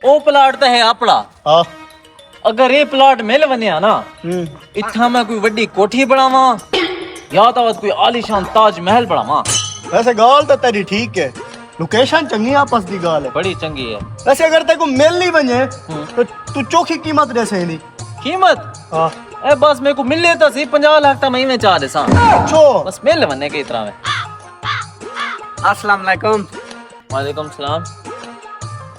ओ plot तो है अपना। हाँ। अगर ये प्लाट मिल बनिया ना इत्था मैं कोई वड्डी कोठी बनावा या तो कोई आलीशान ताजमहल बनावा। वैसे गाल तो तेरी ठीक है, लोकेशन चंगी आपस दी गाल है, बड़ी चंगी है। वैसे अगर तेरे को मिल नहीं बने तो तू चोखी कीमत दे सही। कीमत हाँ। ए बस मेरे को मिल लेता सी 50 लाख तो महीने चाह दे सा छो बस मिल बने के इतना में। अस्सलाम वालेकुम। वालेकुम सलाम।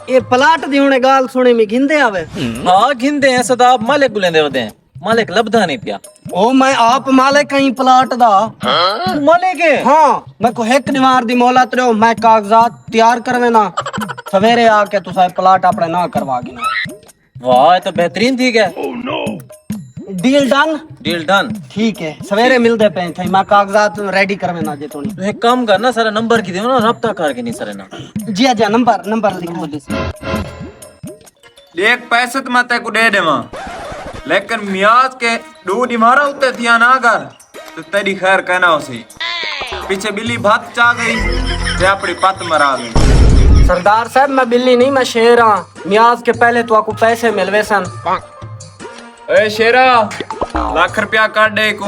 ये प्लाट दी हुने गाल सुने में घिंदे आवे। हाँ घिंदे हैं सदाब मालिक बुलेंदे होते हैं, मालिक लबदा नहीं पिया। ओ मैं आप माले कहीं प्लाट दा। मालिक है? हाँ मैं को एक दीवार दी मोहलत रहो, मैं कागजात तैयार करवे ना सवेरे आके तुसा प्लाट अपने ना करवागी ना। वाह ये तो बेहतरीन ठीक है। Deal done. Deal done. ठीक है सवेरे मिलते पे थे, मैं कागजात रेडी करवे ना जे तो तो एक काम करना सारा नंबर की दे ना रब्ता करके नहीं सरे ना। जी जी नंबर लिखो। देख पैसे तो मैं तेको दे देवा, लेकिन मियाज के दूध मारा उते थिया ना कर तो तेरी खैर कहना उसी पीछे बिल्ली भात चा गई ते अपनी पत मरा गई। सरदार साहब मैं बिल्ली नहीं मैं शेर हाँ। मियाज के पहले तो आपको पैसे मिलवे सन। ए शेरा लाख रुपया काट दे को।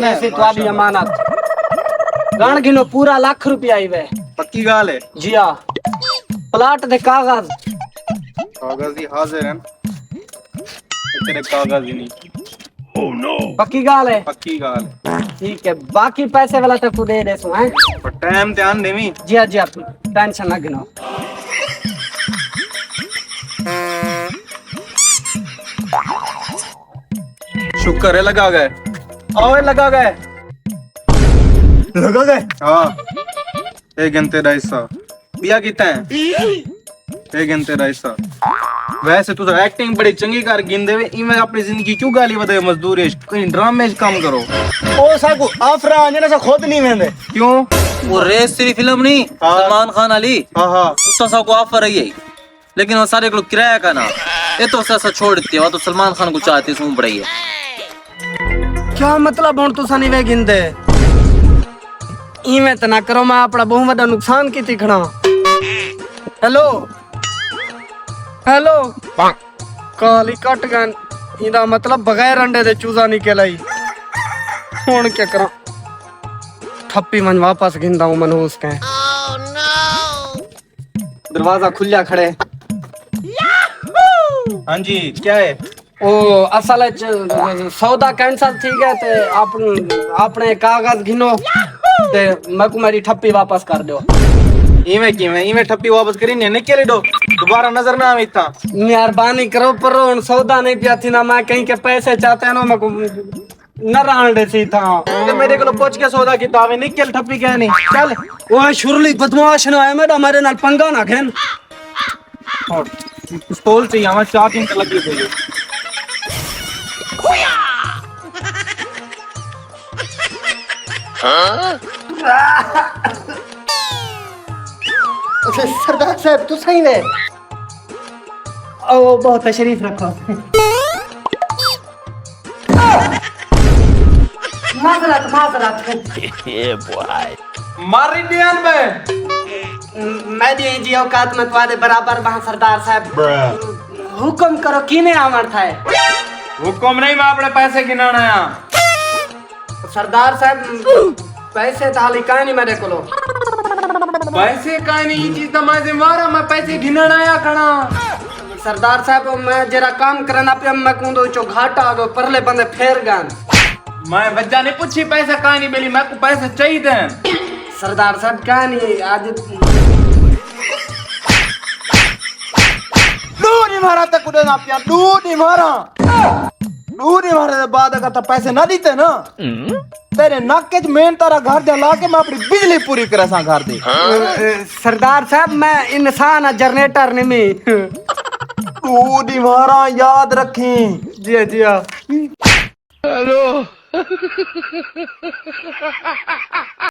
ऐसे तो आदि अमानत गण गिनो पूरा लाख रुपया आई वे। पक्की गाल है? जी हाँ प्लाट दे कागज कागज ही हाजिर है, तेरे कागज ही नहीं। पक्की गाल है? पक्की गाल है। ठीक है बाकी पैसे वाला तक दे दे सो हैं। पर टाइम ध्यान देवी। जी हाँ आप टेंशन ना गिनो। शुक्र है लगा गए। और लगा गए हाँ एक घंटे का हिस्सा बिया कितना है? एक घंटे का हिस्सा। वैसे तू तो एक्टिंग बड़ी चंगी कर गिंदे वे इमे अपनी जिंदगी क्यों गाली बदे मजदूरी कहीं ड्रामे में काम करो। ओ साकू आफरा आने से खुद नहीं वेंदे क्यों? वो रेस तेरी फिल्म नहीं सलमान खान अली हाँ उसका सा को ऑफर है यही, लेकिन वो सारे लोग किराया का ना ये तो ऐसा छोड़ देती है। वो तो सलमान खान को चाहती है पड़ी है। क्या मतलब हूं तुसा नहीं वे गिंदे इवें तो ना करो, मैं अपना बहुत बड़ा नुकसान की तिखना। हेलो हेलो काली कट गन इदा मतलब बगैर अंडे दे चूजा निकलाई हुन क्या करा। ठप्पी मन वापस गिंदा हूं मनहूस के। दरवाजा खुलिया खड़े। हाँ जी क्या है? ओ असल सौदा कैंसल ठीक है ते अपने कागज घिनो ते मैं को मेरी ठप्पी वापस कर दो। इमे ठप्पी वापस करी ने निकले दो दोबारा नजर ना आवे इतना। मेहरबानी करो पर उन सौदा नहीं पिया थी ना, मैं कहीं के पैसे चाहते हैं ना मैं को न रहन दे सी था। तो मेरे को पूछ के सौदा की तावे निकल ठप्पी क्या नहीं चल वो शुरली बदमाश ना है मेरा मेरे नाल पंगा ना खेन। और पिस्तौल चाहिए हमारे 4 दिन लगी हुई है। सरदार साहब तू सही वे ओ बहुत तशरीफ रखो। माजरत मारी दियान में मैं दी जी औकात में तुम्हारे बराबर वहां सरदार साहब हुक्म करो कीने आमर था। हुक्म नहीं मैं अपने पैसे गिनाना है। सरदार साहब पैसे ताली का नहीं मेरे को पैसे का नहीं चीज तो मैं मारा मैं पैसे गिनाना आया खड़ा। सरदार साहब मैं जरा काम करना पे मैं कूदो चो घाटा आ गयो परले बंदे फेर गन। मैं बच्चा ने पूछी पैसा का नहीं मिली मैं को पैसे चाहिए थे। सरदार साहब का नहीं आज दूध ही मारा तक उड़े ना पिया दूध ही मारा के बाद अगर तो पैसे ना दीते ना तेरे नाक के मेन तारा घर दे ला के मैं अपनी बिजली पूरी करे सा घर दे। सरदार साहब मैं इंसान जनरेटर नहीं में दूध ही मारा याद रखी। जी जी हेलो